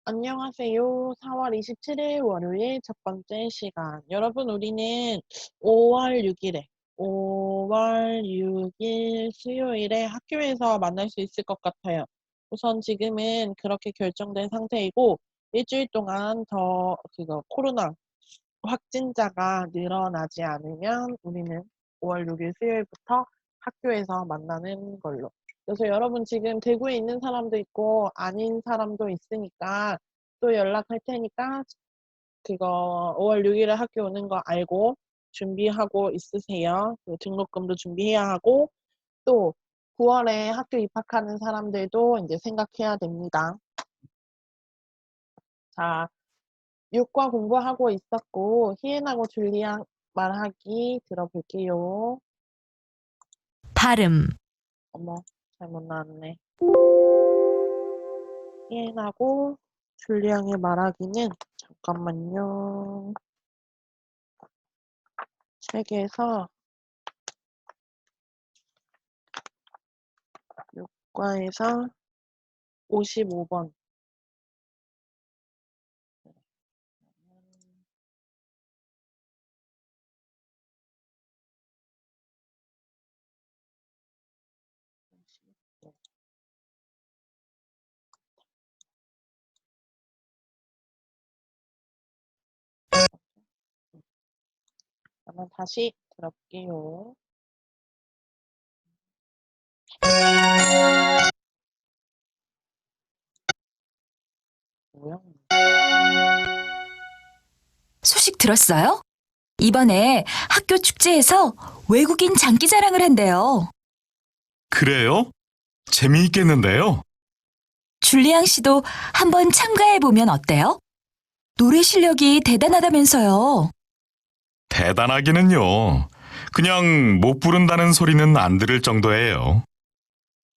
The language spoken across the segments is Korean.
안녕하세요. 4월 27일 월요일 첫 번째 시간. 여러분, 우리는 5월 6일에, 5월 6일 수요일에 학교에서 만날 수 있을 것 같아요. 우선 지금은 그렇게 결정된 상태이고, 일주일 동안 코로나 확진자가 늘어나지 않으면 우리는 5월 6일 수요일부터 학교에서 만나는 걸로. 그래서 여러분 지금 대구에 있는 사람도 있고 아닌 사람도 있으니까 또 연락할 테니까 그거 5월 6일에 학교 오는 거 알고 준비하고 있으세요. 그 등록금도 준비해야 하고 또 9월에 학교 입학하는 사람들도 이제 생각해야 됩니다. 자, 육과 공부하고 있었고 희애하고 줄리앙 말하기 들어볼게요. 발음, 어머, 잘못 나왔네. 희애하고 줄리앙의 말하기는 잠깐만요. 책에서 육과에서 55번. 그러면 다시 들어볼게요. 뭐야? 소식 들었어요? 이번에 학교 축제에서 외국인 장기 자랑을 한대요. 그래요? 재미있겠는데요? 줄리앙 씨도 한번 참가해 보면 어때요? 노래 실력이 대단하다면서요. 대단하기는요. 그냥 못 부른다는 소리는 안 들을 정도예요.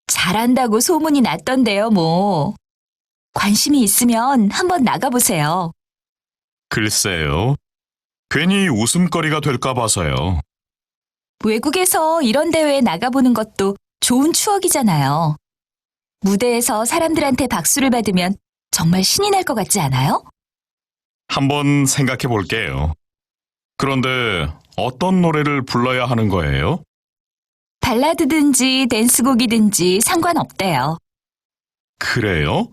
잘한다고 소문이 났던데요, 뭐. 관심이 있으면 한번 나가보세요. 글쎄요. 괜히 웃음거리가 될까 봐서요. 외국에서 이런 대회에 나가보는 것도 좋은 추억이잖아요. 무대에서 사람들한테 박수를 받으면 정말 신이 날 것 같지 않아요? 한번 생각해 볼게요. 그런데 어떤 노래를 불러야 하는 거예요? 발라드든지 댄스곡이든지 상관없대요. 그래요?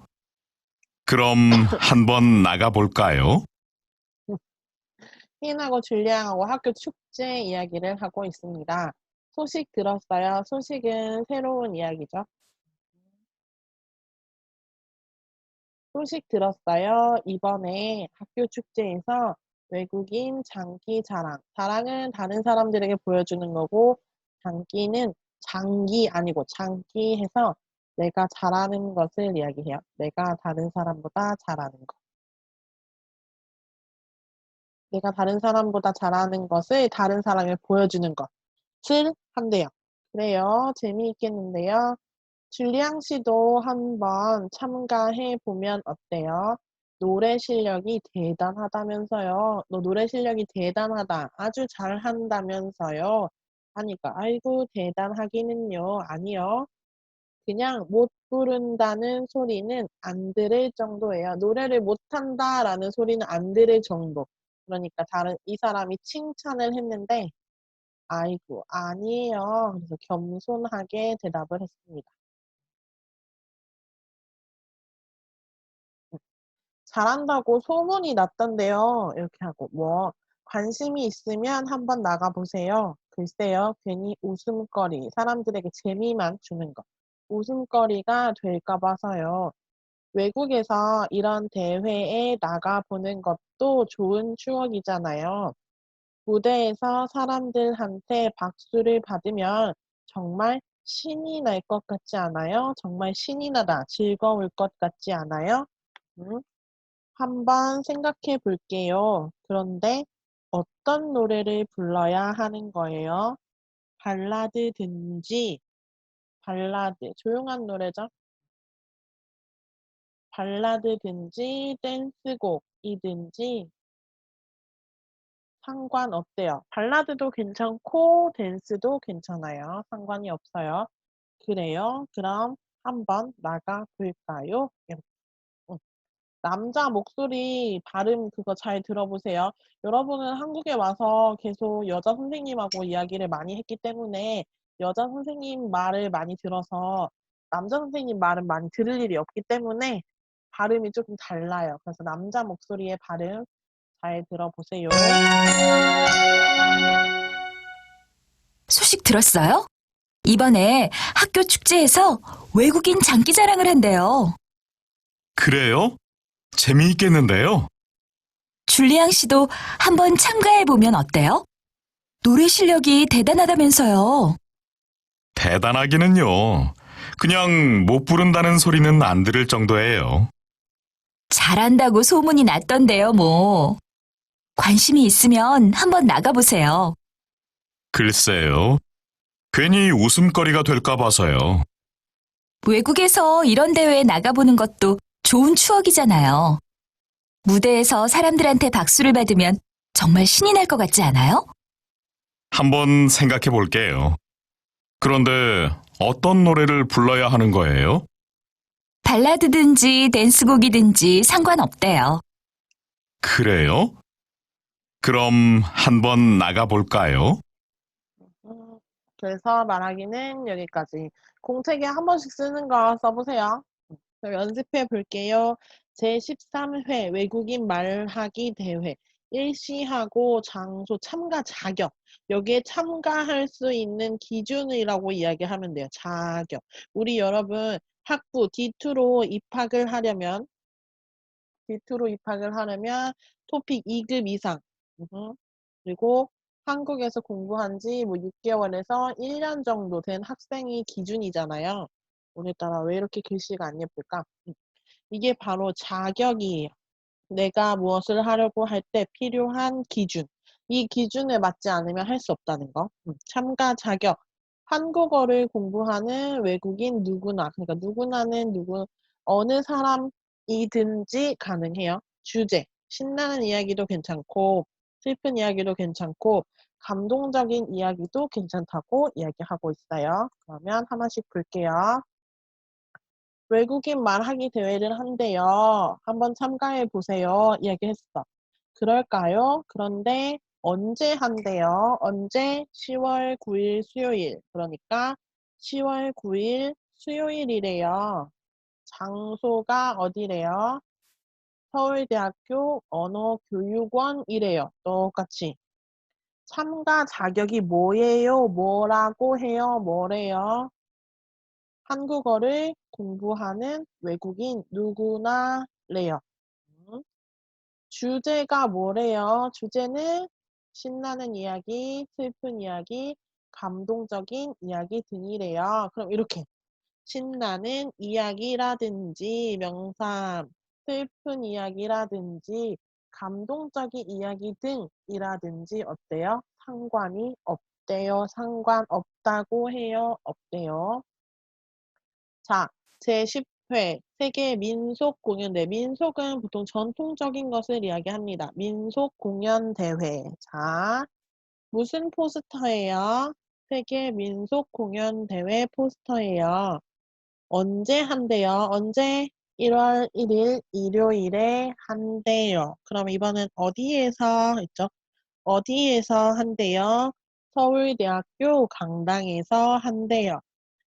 그럼 한번 나가볼까요? 희애하고 줄리앙하고 학교 축제 이야기를 하고 있습니다. 소식 들었어요? 소식은 새로운 이야기죠. 소식 들었어요? 이번에 학교 축제에서 외국인 장기 자랑. 자랑은 다른 사람들에게 보여주는 거고, 장기는 장기 아니고 장기 해서 내가 잘하는 것을 이야기해요. 내가 다른 사람보다 잘하는 것. 내가 다른 사람보다 잘하는 것을 다른 사람에 보여주는 것을 한대요. 그래요. 재미있겠는데요. 줄리앙 씨도 한번 참가해 보면 어때요? 노래 실력이 대단하다면서요. 너 노래 실력이 대단하다. 아주 잘한다면서요. 하니까 아이고 대단하기는요. 아니요. 그냥 못 부른다는 소리는 안 들을 정도예요. 노래를 못한다라는 소리는 안 들을 정도. 그러니까 이 사람이 칭찬을 했는데 아이고 아니에요. 그래서 겸손하게 대답을 했습니다. 잘한다고 소문이 났던데요. 이렇게 하고 뭐 관심이 있으면 한번 나가 보세요. 글쎄요. 괜히 웃음거리, 사람들에게 재미만 주는 거. 웃음거리가 될까 봐서요. 외국에서 이런 대회에 나가보는 것도 좋은 추억이잖아요. 무대에서 사람들한테 박수를 받으면 정말 신이 날 것 같지 않아요? 정말 신이 나다, 즐거울 것 같지 않아요? 음? 한번 생각해 볼게요. 그런데 어떤 노래를 불러야 하는 거예요? 발라드든지, 발라드, 조용한 노래죠? 발라드든지, 댄스곡이든지 상관없대요. 발라드도 괜찮고, 댄스도 괜찮아요. 상관이 없어요. 그래요? 그럼 한번 나가 볼까요? 남자 목소리 발음 그거 잘 들어보세요. 여러분은 한국에 와서 계속 여자 선생님하고 이야기를 많이 했기 때문에 여자 선생님 말을 많이 들어서 남자 선생님 말은 많이 들을 일이 없기 때문에 발음이 조금 달라요. 그래서 남자 목소리의 발음 잘 들어보세요. 소식 들었어요? 이번에 학교 축제에서 외국인 장기자랑을 한대요. 그래요? 재미있겠는데요? 줄리앙 씨도 한번 참가해보면 어때요? 노래 실력이 대단하다면서요. 대단하기는요. 그냥 못 부른다는 소리는 안 들을 정도예요. 잘한다고 소문이 났던데요, 뭐. 관심이 있으면 한번 나가보세요. 글쎄요. 괜히 웃음거리가 될까 봐서요. 외국에서 이런 대회에 나가보는 것도 좋은 추억이잖아요. 무대에서 사람들한테 박수를 받으면 정말 신이 날 것 같지 않아요? 한번 생각해 볼게요. 그런데 어떤 노래를 불러야 하는 거예요? 발라드든지 댄스곡이든지 상관없대요. 그래요? 그럼 한번 나가볼까요? 그래서 말하기는 여기까지. 공책에 한 번씩 쓰는 거 써보세요. 그럼 연습해 볼게요. 제13회 외국인 말하기 대회. 일시하고 장소 참가 자격. 여기에 참가할 수 있는 기준이라고 이야기하면 돼요. 자격. 우리 여러분 학부 D2로 입학을 하려면 토픽 2급 이상. 그리고 한국에서 공부한 지 뭐 6개월에서 1년 정도 된 학생이 기준이잖아요. 오늘따라 왜 이렇게 글씨가 안 예쁠까? 이게 바로 자격이에요. 내가 무엇을 하려고 할 때 필요한 기준. 이 기준에 맞지 않으면 할 수 없다는 거. 참가 자격. 한국어를 공부하는 외국인 누구나, 그러니까 누구나는 어느 사람이든지 가능해요. 주제. 신나는 이야기도 괜찮고, 슬픈 이야기도 괜찮고, 감동적인 이야기도 괜찮다고 이야기하고 있어요. 그러면 하나씩 볼게요. 외국인 말하기 대회를 한대요. 한번 참가해 보세요. 이야기했어. 그럴까요? 그런데 언제 한대요? 언제? 10월 9일 수요일. 그러니까 10월 9일 수요일이래요. 장소가 어디래요? 서울대학교 언어교육원이래요. 똑같이. 참가 자격이 뭐예요? 뭐라고 해요? 뭐래요? 한국어를 공부하는 외국인 누구나래요. 주제가 뭐래요? 주제는 신나는 이야기, 슬픈 이야기, 감동적인 이야기 등이래요. 그럼 이렇게 신나는 이야기라든지 명사, 슬픈 이야기라든지 감동적인 이야기 등이라든지 어때요? 상관이 없대요. 상관없다고 해요. 없대요. 자, 제10회 세계 민속 공연대. 민속은 보통 전통적인 것을 이야기합니다. 민속 공연 대회. 자, 무슨 포스터예요? 세계 민속 공연 대회 포스터예요. 언제 한대요? 언제? 1월 1일 일요일에 한대요. 그럼 이번엔 어디에서 있죠? 어디에서 한대요? 서울대학교 강당에서 한대요.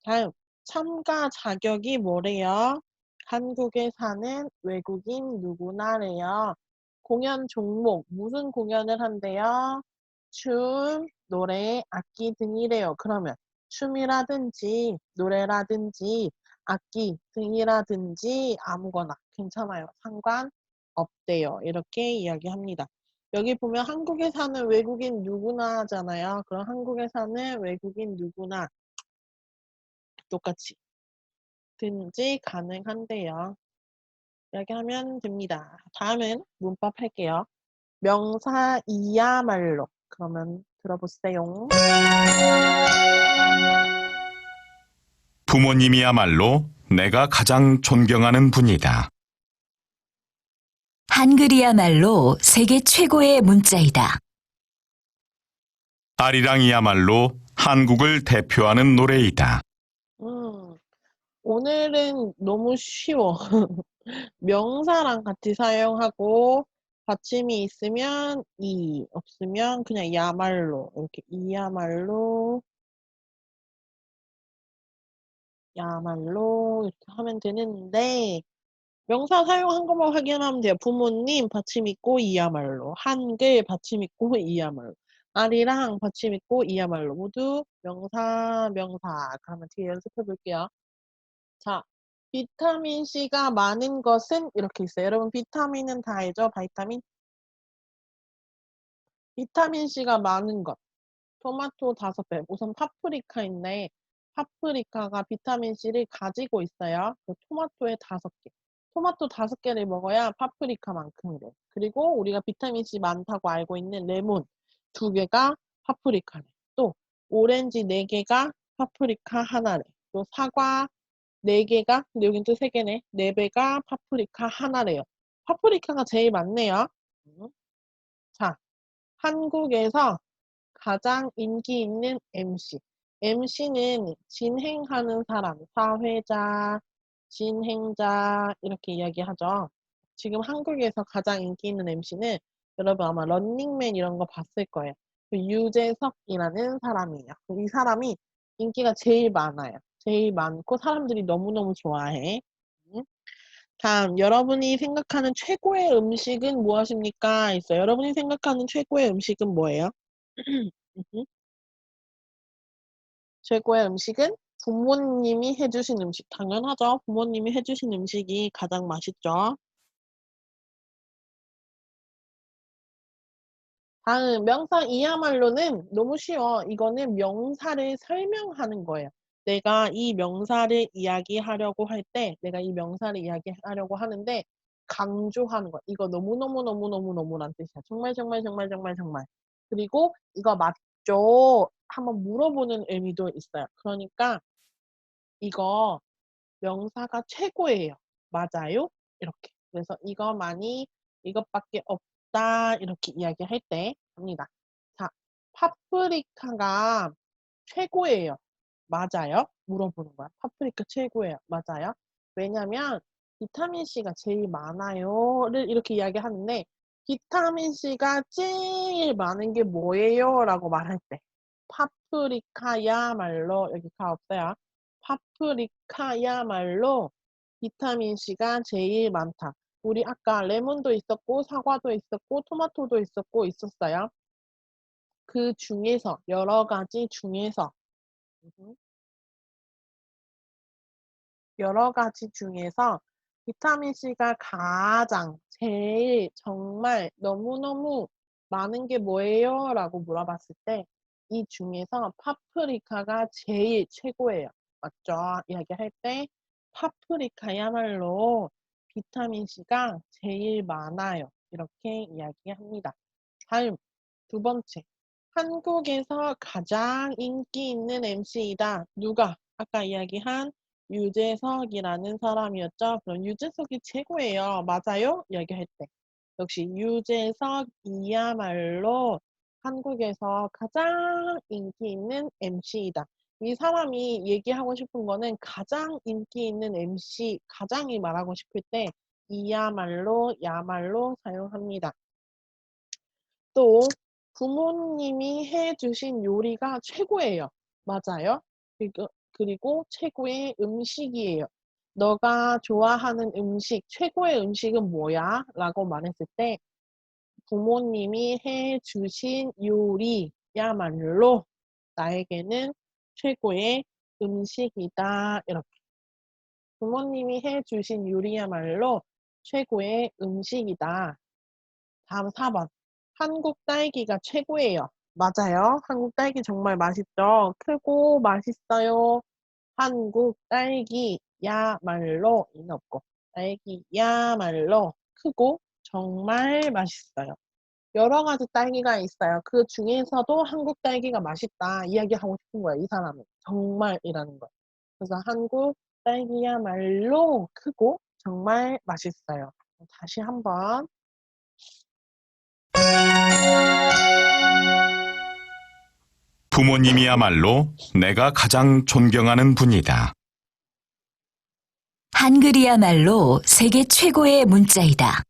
다음, 참가 자격이 뭐래요? 한국에 사는 외국인 누구나래요. 공연 종목, 무슨 공연을 한대요? 춤, 노래, 악기 등이래요. 그러면 춤이라든지 노래라든지 악기 등이라든지 아무거나 괜찮아요. 상관없대요. 이렇게 이야기합니다. 여기 보면 한국에 사는 외국인 누구나 하잖아요. 그럼 한국에 사는 외국인 누구나 똑같이 든지 가능한데요. 이야기하면 됩니다. 다음은 문법 할게요. 명사 이야말로. 그러면 들어보세요. 부모님이야말로 내가 가장 존경하는 분이다. 한글이야말로 세계 최고의 문자이다. 아리랑이야말로 한국을 대표하는 노래이다. 오늘은 너무 쉬워. 명사랑 같이 사용하고 받침이 있으면 이, 없으면 그냥 야말로 이렇게 이야말로 야말로 이렇게 하면 되는데 명사 사용한 것만 확인하면 돼요. 부모님 받침 있고 이야말로 한글 받침 있고 이야말로 아리랑 받침 있고 이야말로 모두 명사 명사. 그러면 뒤에 연습해 볼게요. 자, 비타민 C가 많은 것은 이렇게 있어요. 여러분 비타민은 다 알죠? 바이타민? 비타민 C가 많은 것. 토마토 5배. 우선 파프리카인데 파프리카가 비타민 C를 가지고 있어요. 그 토마토에 5개. 토마토 5개를 먹어야 파프리카만큼이래. 그리고 우리가 비타민 C 많다고 알고 있는 레몬 2개가 파프리카래. 또 오렌지 4개가 파프리카 하나래. 또 사과 4개가, 근데 여긴 또 3개네. 4배가 파프리카 하나래요. 파프리카가 제일 많네요. 자, 한국에서 가장 인기 있는 MC. MC는 진행하는 사람, 사회자, 진행자 이렇게 이야기하죠. 지금 한국에서 가장 인기 있는 MC는 여러분 아마 런닝맨 이런 거 봤을 거예요. 그 유재석이라는 사람이에요. 이 사람이 인기가 제일 많아요. 제일 많고 사람들이 너무너무 좋아해. 다음, 여러분이 생각하는 최고의 음식은 무엇입니까? 있어요. 여러분이 생각하는 최고의 음식은 뭐예요? 최고의 음식은 부모님이 해주신 음식. 당연하죠. 부모님이 해주신 음식이 가장 맛있죠. 다음, 명사 이야말로는 너무 쉬워. 이거는 명사를 설명하는 거예요. 내가 이 명사를 이야기하려고 할 때, 내가 이 명사를 이야기하려고 하는데, 강조하는 거. 이거 너무너무너무너무너무란 뜻이야. 정말, 정말, 정말, 정말, 정말. 그리고 이거 맞죠? 한번 물어보는 의미도 있어요. 그러니까 이거 명사가 최고예요. 맞아요? 이렇게. 그래서 이것만이 이것밖에 없다. 이렇게 이야기할 때 합니다. 자, 파프리카가 최고예요. 맞아요? 물어보는 거야. 파프리카 최고예요. 맞아요? 왜냐면 비타민 C가 제일 많아요를 이렇게 이야기하는데 비타민 C가 제일 많은 게 뭐예요? 라고 말할 때 파프리카야말로 여기 가 없어요. 파프리카야말로 비타민 C가 제일 많다. 우리 아까 레몬도 있었고 사과도 있었고 토마토도 있었고 있었어요. 그 중에서 여러 가지 중에서 여러 가지 중에서 비타민 C가 가장 제일 정말 너무너무 많은 게 뭐예요? 라고 물어봤을 때 이 중에서 파프리카가 제일 최고예요. 맞죠? 이야기할 때 파프리카야말로 비타민 C가 제일 많아요. 이렇게 이야기합니다. 다음 두 번째. 한국에서 가장 인기 있는 MC이다. 누가? 아까 이야기한 유재석이라는 사람이었죠. 그럼 유재석이 최고예요. 맞아요? 이야기할 때. 역시 유재석이야말로 한국에서 가장 인기 있는 MC이다. 이 사람이 얘기하고 싶은 거는 가장 인기 있는 MC, 가장이 말하고 싶을 때 이야말로, 야말로 사용합니다. 또 부모님이 해주신 요리가 최고예요. 맞아요? 그리고 최고의 음식이에요. 너가 좋아하는 음식, 최고의 음식은 뭐야? 라고 말했을 때 부모님이 해주신 요리야말로 나에게는 최고의 음식이다. 이렇게. 부모님이 해주신 요리야말로 최고의 음식이다. 다음 4번. 한국 딸기가 최고예요. 맞아요. 한국 딸기 정말 맛있죠. 크고 맛있어요. 한국 딸기야말로 이는 없고 딸기야말로 크고 정말 맛있어요. 여러 가지 딸기가 있어요. 그 중에서도 한국 딸기가 맛있다 이야기하고 싶은 거예요. 이 사람은 정말이라는 거. 그래서 한국 딸기야말로 크고 정말 맛있어요. 다시 한번 부모님이야말로 내가 가장 존경하는 분이다. 한글이야말로 세계 최고의 문자이다.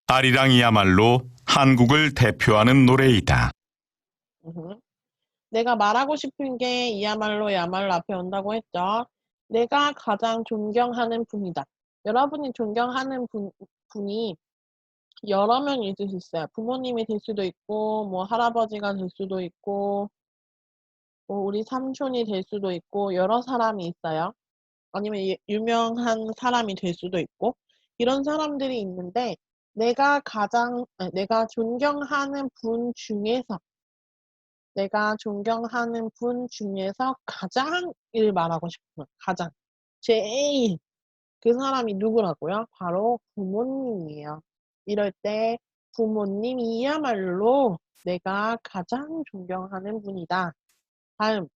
아리랑이야말로 한국을 대표하는 노래이다. 음. 내가 말하고 싶은 게 이야말로 야말로 앞에 온다고 했죠. 내가 가장 존경하는 분이다. 여러분이 존경하는 분이 여러 명이 있을 수 있어요. 부모님이 될 수도 있고, 뭐 할아버지가 될 수도 있고, 뭐 우리 삼촌이 될 수도 있고, 여러 사람이 있어요. 아니면 유명한 사람이 될 수도 있고, 이런 사람들이 있는데, 내가 존경하는 분 중에서, 가장을 말하고 싶으면, 가장. 제일, 그 사람이 누구라고요? 바로 부모님이에요. 이럴 때 부모님이야말로 내가 가장 존경하는 분이다. 다음,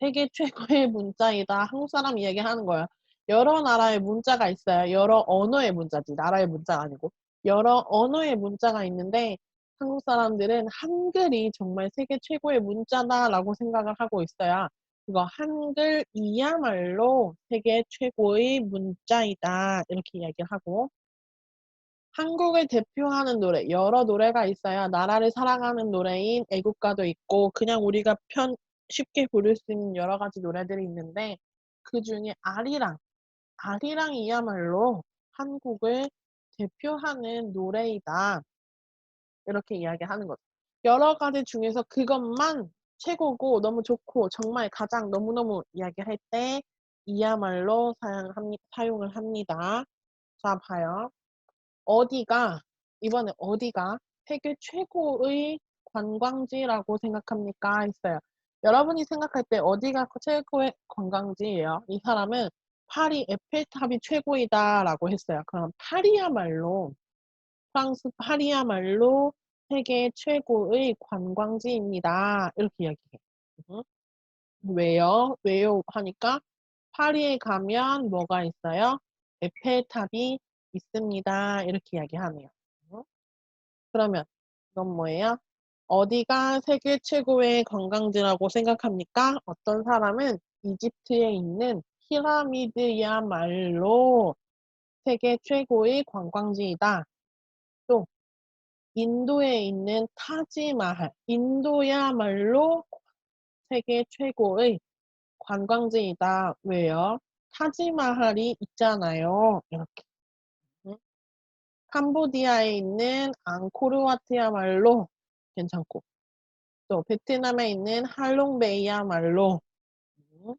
세계 최고의 문자이다. 한국 사람 이야기하는 거야. 여러 나라의 문자가 있어요. 여러 언어의 문자지. 나라의 문자가 아니고. 여러 언어의 문자가 있는데 한국 사람들은 한글이 정말 세계 최고의 문자다라고 생각을 하고 있어요. 그거 한글이야말로 세계 최고의 문자이다. 이렇게 이야기를 하고. 한국을 대표하는 노래, 여러 노래가 있어요. 나라를 사랑하는 노래인 애국가도 있고, 그냥 우리가 쉽게 부를 수 있는 여러 가지 노래들이 있는데, 그 중에 아리랑이야말로 한국을 대표하는 노래이다. 이렇게 이야기하는 거죠. 여러 가지 중에서 그것만 최고고, 너무 좋고, 정말 가장 너무너무 이야기할 때, 이야말로 사용을 합니다. 자, 봐요. 이번에 어디가 세계 최고의 관광지라고 생각합니까? 했어요. 여러분이 생각할 때 어디가 최고의 관광지예요? 이 사람은 파리 에펠탑이 최고이다라고 했어요. 그럼 프랑스 파리야말로 세계 최고의 관광지입니다. 이렇게 이야기해요. 음. 왜요? 왜요? 하니까 파리에 가면 뭐가 있어요? 에펠탑이 있습니다. 이렇게 이야기하네요. 그러면 이건 뭐예요? 어디가 세계 최고의 관광지라고 생각합니까? 어떤 사람은 이집트에 있는 피라미드야말로 세계 최고의 관광지이다. 또 인도에 있는 타지마할, 인도야말로 세계 최고의 관광지이다. 왜요? 타지마할이 있잖아요. 이렇게. 응? 캄보디아에 있는 앙코르와트야말로 괜찮고, 또 베트남에 있는 할롱베이야말로, 응?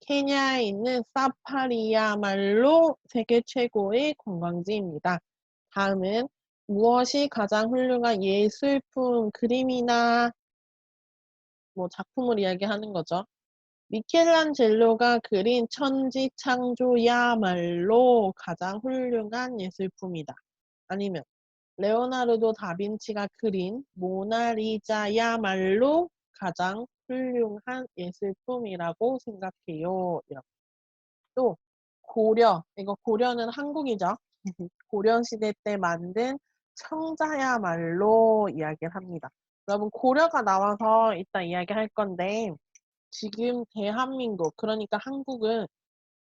케냐에 있는 사파리야말로 세계 최고의 관광지입니다. 다음은 무엇이 가장 훌륭한 예술품, 그림이나 뭐 작품을 이야기하는 거죠. 미켈란젤로가 그린 천지창조야말로 가장 훌륭한 예술품이다. 아니면 레오나르도 다빈치가 그린 모나리자야말로 가장 훌륭한 예술품이라고 생각해요. 이렇게. 또 이거 고려는 한국이죠. 고려시대 때 만든 청자야말로 이야기를 합니다. 여러분 고려가 나와서 이따 이야기할 건데 지금 대한민국, 그러니까 한국은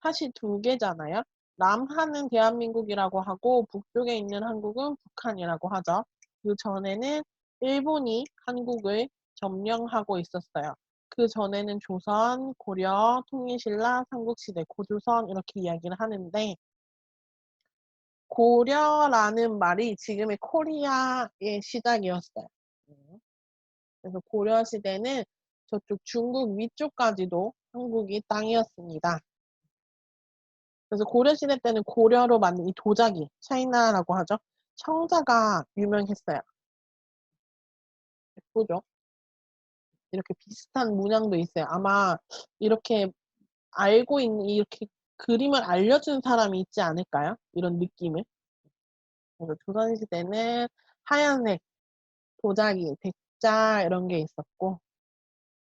사실 두 개잖아요. 남한은 대한민국이라고 하고 북쪽에 있는 한국은 북한이라고 하죠. 그 전에는 일본이 한국을 점령하고 있었어요. 그 전에는 조선, 고려, 통일신라, 삼국시대, 고조선 이렇게 이야기를 하는데 고려라는 말이 지금의 코리아의 시작이었어요. 그래서 고려시대는 저쪽 중국 위쪽까지도 한국이 땅이었습니다. 그래서 고려시대 때는 고려로 만든 이 도자기, 차이나라고 하죠. 청자가 유명했어요. 예쁘죠? 이렇게 비슷한 문양도 있어요. 아마 이렇게 이렇게 그림을 알려준 사람이 있지 않을까요? 이런 느낌을. 그래서 조선시대는 하얀색 도자기, 백자 이런 게 있었고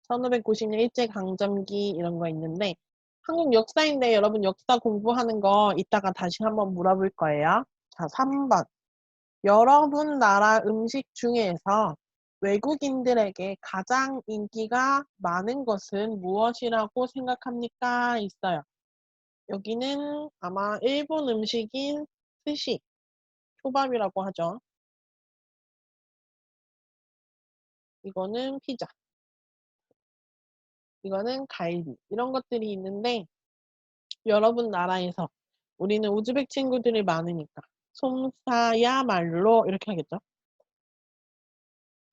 1590년 일제강점기 이런 거 있는데 한국 역사인데 여러분 역사 공부하는 거 이따가 다시 한번 물어볼 거예요. 자, 3번. 여러분 나라 음식 중에서 외국인들에게 가장 인기가 많은 것은 무엇이라고 생각합니까? 있어요. 여기는 아마 일본 음식인 스시, 초밥이라고 하죠. 이거는 피자, 이거는 갈비, 이런 것들이 있는데 여러분 나라에서 우리는 우즈벡 친구들이 많으니까 솜사야말로 이렇게 하겠죠.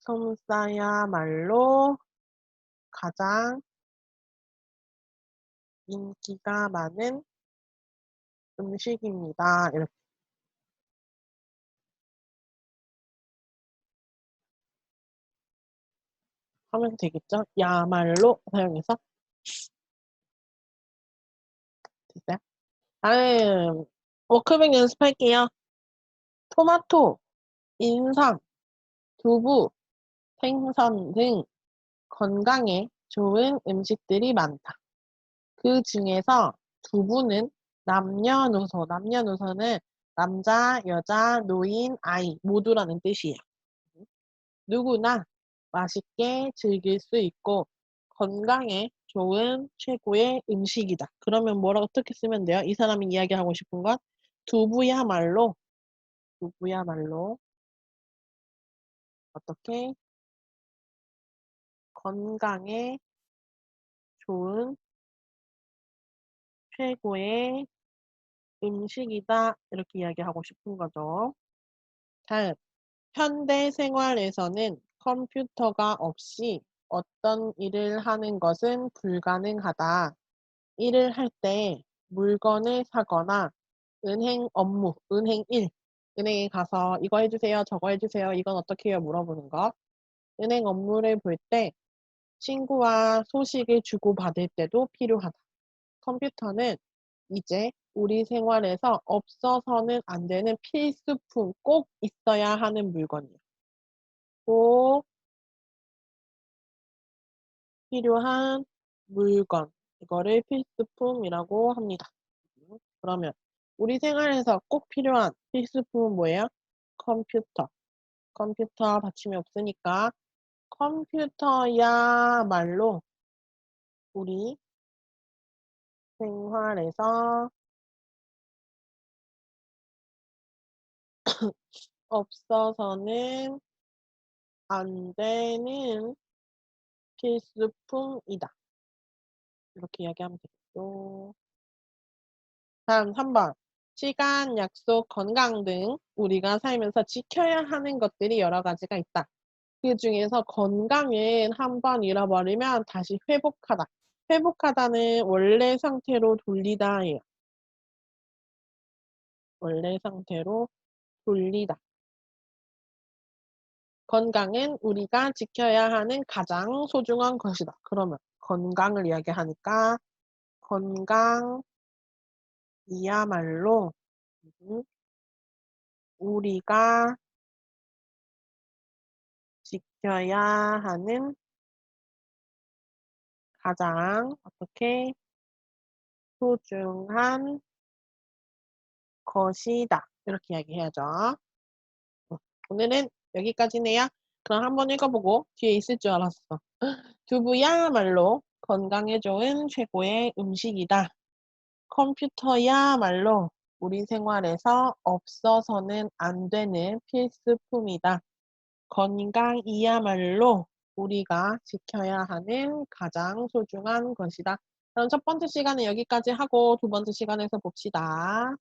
솜사야말로 가장 인기가 많은 음식입니다. 이렇게 하면 되겠죠. 야말로 사용해서 됐어요. 다음 워크북 연습할게요. 토마토, 인삼, 두부, 생선 등 건강에 좋은 음식들이 많다. 그 중에서 두부는 남녀노소는 남자, 여자, 노인, 아이 모두라는 뜻이에요. 누구나 맛있게 즐길 수 있고 건강에 좋은 최고의 음식이다. 그러면 뭐라고 어떻게 쓰면 돼요? 이 사람이 이야기하고 싶은 건 두부야말로 어떻게 건강에 좋은 최고의 음식이다. 이렇게 이야기하고 싶은 거죠. 다음, 현대 생활에서는 컴퓨터가 없이 어떤 일을 하는 것은 불가능하다. 일을 할 때 물건을 사거나 은행 업무, 은행 일, 은행에 가서 이거 해주세요, 저거 해주세요, 이건 어떻게 해요 물어보는 것. 은행 업무를 볼 때 친구와 소식을 주고받을 때도 필요하다. 컴퓨터는 이제 우리 생활에서 없어서는 안 되는 필수품, 꼭 있어야 하는 물건이에요. 꼭 필요한 물건. 이거를 필수품이라고 합니다. 그러면 우리 생활에서 꼭 필요한 필수품은 뭐예요? 컴퓨터. 컴퓨터 받침이 없으니까 컴퓨터야말로 우리 생활에서 없어서는 안 되는 필수품이다. 이렇게 이야기하면 되겠죠. 다음 3번. 시간, 약속, 건강 등 우리가 살면서 지켜야 하는 것들이 여러 가지가 있다. 그 중에서 건강은 한 번 잃어버리면 다시 회복하다. 회복하다는 원래 상태로 돌리다예요. 원래 상태로 돌리다. 건강은 우리가 지켜야 하는 가장 소중한 것이다. 그러면 건강을 이야기하니까 건강이야말로 우리가 지켜야 하는 가장 어떻게 소중한 것이다. 이렇게 이야기해야죠. 오늘은 여기까지네요. 그럼 한번 읽어보고 뒤에 있을 줄 알았어. 두부야말로 건강에 좋은 최고의 음식이다. 컴퓨터야말로 우리 생활에서 없어서는 안 되는 필수품이다. 건강이야말로 우리가 지켜야 하는 가장 소중한 것이다. 그럼 첫 번째 시간은 여기까지 하고 두 번째 시간에서 봅시다.